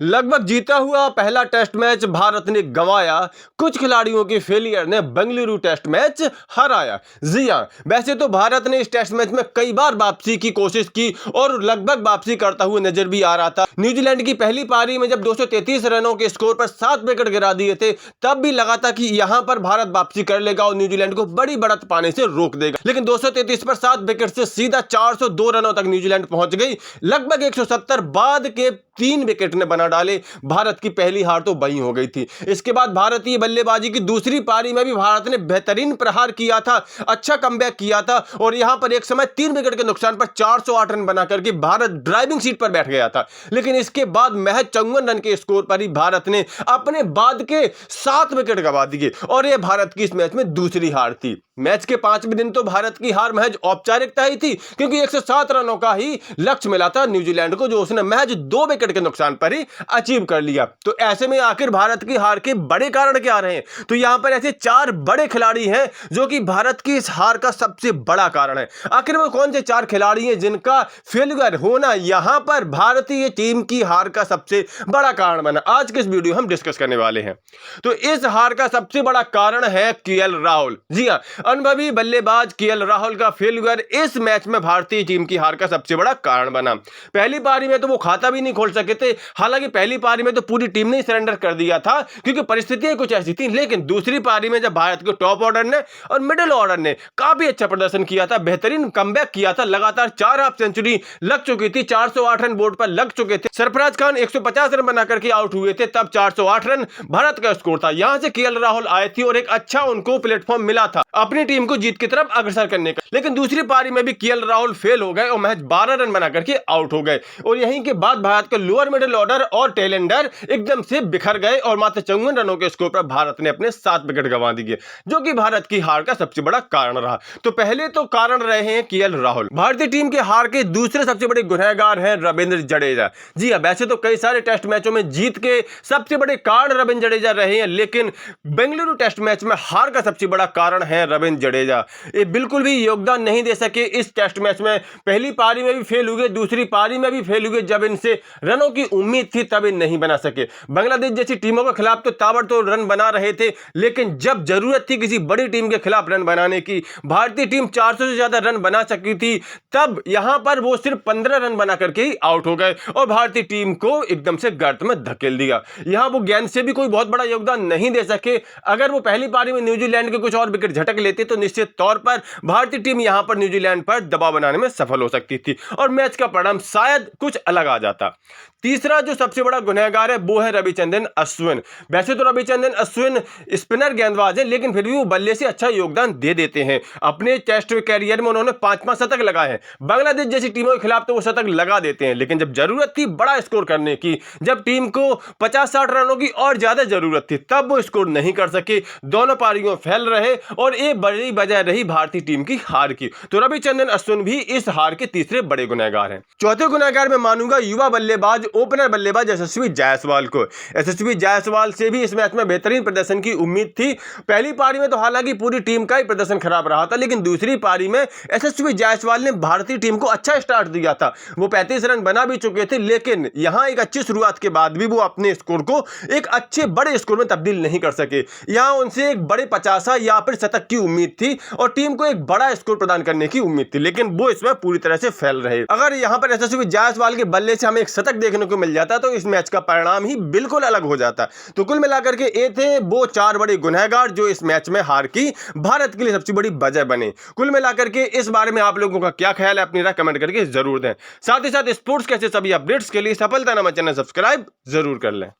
लगभग जीता हुआ पहला टेस्ट मैच भारत ने गंवाया। कुछ खिलाड़ियों के फेलियर ने बेंगलुरु टेस्ट मैच हराया। जी हां, वैसे तो भारत ने इस टेस्ट मैच में कई बार वापसी की कोशिश की और लगभग वापसी करता हुआ नजर भी आ रहा था। न्यूजीलैंड की पहली पारी में जब 233 रनों के स्कोर पर 7 विकेट गिरा दिए थे, तब भी लगा था कि यहां पर भारत वापसी कर लेगा और न्यूजीलैंड को बड़ी बढ़त पाने से रोक देगा। लेकिन 233 पर 7 विकेट से सीधा 402 रनों तक न्यूजीलैंड पहुंच गई। लगभग 170 बाद के 3 विकेट ने बना डाले। भारत की पहली हार तो वहीं हो गई थी। इसके बाद भारतीय बल्लेबाजी की दूसरी पारी में भी भारत ने बेहतरीन प्रहार किया था, अच्छा कमबैक किया था और यहां पर एक समय 3 विकेट के नुकसान पर 408 रन बना करके भारत ड्राइविंग सीट पर बैठ गया था। लेकिन इसके बाद महज 54 रन के स्कोर पर ही भारत ने अपने बाद के 7 विकेट गंवा दिए और यह भारत की इस मैच में दूसरी हार थी। मैच के 5वें दिन तो भारत की हार महज औपचारिकता ही थी, क्योंकि 107 रनों का ही लक्ष्य मिला था न्यूजीलैंड को, जो उसने महज 2 विकेट के नुकसान पर ही अचीव कर लिया। तो ऐसे में आखिर भारत की हार के बड़े कारण क्या रहे? तो यहां पर ऐसे 4 बड़े खिलाड़ी हैं जो कि भारत की इस हार का सबसे बड़ा कारण है। आखिर वो कौन से 4 खिलाड़ी हैं जिनका फेलियर होना यहां पर भारतीय टीम की हार का सबसे बड़ा कारण बना? आज के इस वीडियो हम डिस्कस करने वाले हैं। तो इस हार का सबसे बड़ा कारण है केएल राहुल। जी हां, अनुभवी बल्लेबाज केएल राहुल का फेलियर इस मैच में भारतीय टीम की हार का सबसे बड़ा कारण बना। पहली पारी में तो वो खाता भी नहीं खोल सके थे। हालांकि पहली पारी में तो पूरी टीम ने सरेंडर कर दिया था, क्योंकि परिस्थितियां कुछ ऐसी थी। लेकिन दूसरी पारी में जब भारत के टॉप ऑर्डर ने और मिडिल ऑर्डर ने काफी अच्छा प्रदर्शन किया था, बेहतरीन कमबैक किया था, लगातार 4 हाफ सेंचुरी लग चुकी थी, 408 रन बोर्ड पर लग चुके थे। सरफराज खान 150 रन बना करके आउट हुए थे, तब 408 रन भारत का स्कोर था। यहां से केएल राहुल आए थे और एक अच्छा उनको प्लेटफॉर्म मिला था अपनी टीम को जीत की तरफ अग्रसर करने का। लेकिन दूसरी पारी में भी केएल राहुल फेल हो गए और महज 12 रन बना करके आउट हो गए और यहीं के बाद भारत के लोअर मिडिल ऑर्डर और टेलेंडर एकदम से बिखर गए और मात्र 54 रनों के स्कोर पर भारत ने अपने 7 विकेट गंवा दिए, जो कि भारत की हार का सबसे बड़ा कारण रहा। तो पहले तो कारण रहे हैं केएल राहुल। भारतीय टीम के हार के दूसरे सबसे बड़े गुनहगार हैं रविंद्र जडेजा। जी हां, वैसे तो कई सारे टेस्ट मैचों में जीत के सबसे बड़े कारण रविंद्र जडेजा रहे हैं, लेकिन बेंगलुरु टेस्ट मैच में हार का सबसे बड़ा कारण है रविंद्र जडेजा। ये बिल्कुल भी योगदान नहीं दे सके इस टेस्ट मैच में। पहली पारी में भी फेल हुए, दूसरी पारी में भी फेल हुए। जब इनसे रनों की उम्मीद थी तब ये नहीं बना सके। बांग्लादेश जैसी टीमों के खिलाफ तो ताबड़तोड़ रन बना रहे थे, लेकिन जब जरूरत थी किसी बड़ी टीम के खिलाफ रन बनाने की, भारतीय टीम 400 से ज्यादा रन बना सकी थी, तब यहां पर वो सिर्फ 15 रन बना करके ही आउट हो गए और भारतीय टीम को एकदम से गर्त में धकेल दिया। यहां वो गेंद से भी कोई बहुत बड़ा योगदान नहीं दे सके। अगर वो पहली पारी में न्यूजीलैंड के कुछ और विकेट झटक लेते तो निश्चित तौर पर भारतीय टीम यहां पर न्यूजीलैंड पर दबाव बनाने में सफल हो सकती थी और मैच का परिणाम शायद कुछ अलग आ जाता। तीसरा जो सबसे बड़ा गुनहगार है वो है रविचंद्रन अश्विन। वैसे तो रविचंद्रन अश्विन स्पिनर गेंदबाज है, लेकिन फिर भी वो बल्ले से अच्छा योगदान दे देते हैं। अपने टेस्ट कैरियर में उन्होंने 5-5 शतक लगाए हैं। बांग्लादेश जैसी टीमों के खिलाफ तो वो शतक लगा देते हैं, लेकिन जब जरूरत थी बड़ा स्कोर करने की, जब टीम को 50-60 रनों की और ज्यादा जरूरत थी, तब वो स्कोर नहीं कर सके। दोनों पारियों फैल रहे और ये बड़ी वजह रही भारतीय टीम की हार की। तो रविचंद्रन अश्विन भी इस हार के तीसरे बड़े गुनहगार हैं। चौथे गुनहगार मैं मानूंगा युवा बल्लेबाज, ओपनर बल्लेबाज यशस्वी जायसवाल को। यशस्वी जायसवाल से भी इस मैच में बेहतरीन प्रदर्शन की उम्मीद थी। पहली पारी में तो हालांकि पूरी टीम का ही प्रदर्शन खराब रहा था, लेकिन दूसरी पारी में यशस्वी जायसवाल ने भारतीय टीम को अच्छा स्टार्ट दिया था। वो 35 रन बना भी चुके थे, लेकिन यहां एक अच्छी शुरुआत के बाद भी वो अपने स्कोर को एक अच्छे बड़े स्कोर में तब्दील नहीं कर सके। यहां उनसे एक बड़े 50 या फिर शतक की उम्मीद थी और टीम को एक बड़ा स्कोर प्रदान करने की उम्मीद थी, लेकिन वो इसमें पूरी तरह से फेल रहे। अगर यहां पर यशस्वी जायसवाल के बल्ले से हमें एक शतक देखने को मिल जाता तो इस मैच का परिणाम ही बिल्कुल अलग हो जाता। तो कुल मिलाकर के ये थे वो 4 बड़े गुनहगार जो इस मैच में हार की भारत के लिए सबसे बड़ी वजह बने। कुल मिलाकर के इस बारे में आप लोगों का क्या ख्याल है, अपनी राय कमेंट करके जरूर दें। साथ ही साथ स्पोर्ट्स के सभी अपडेट्स के लिए सफलता नामा चैनल सब्सक्राइब जरूर कर लें।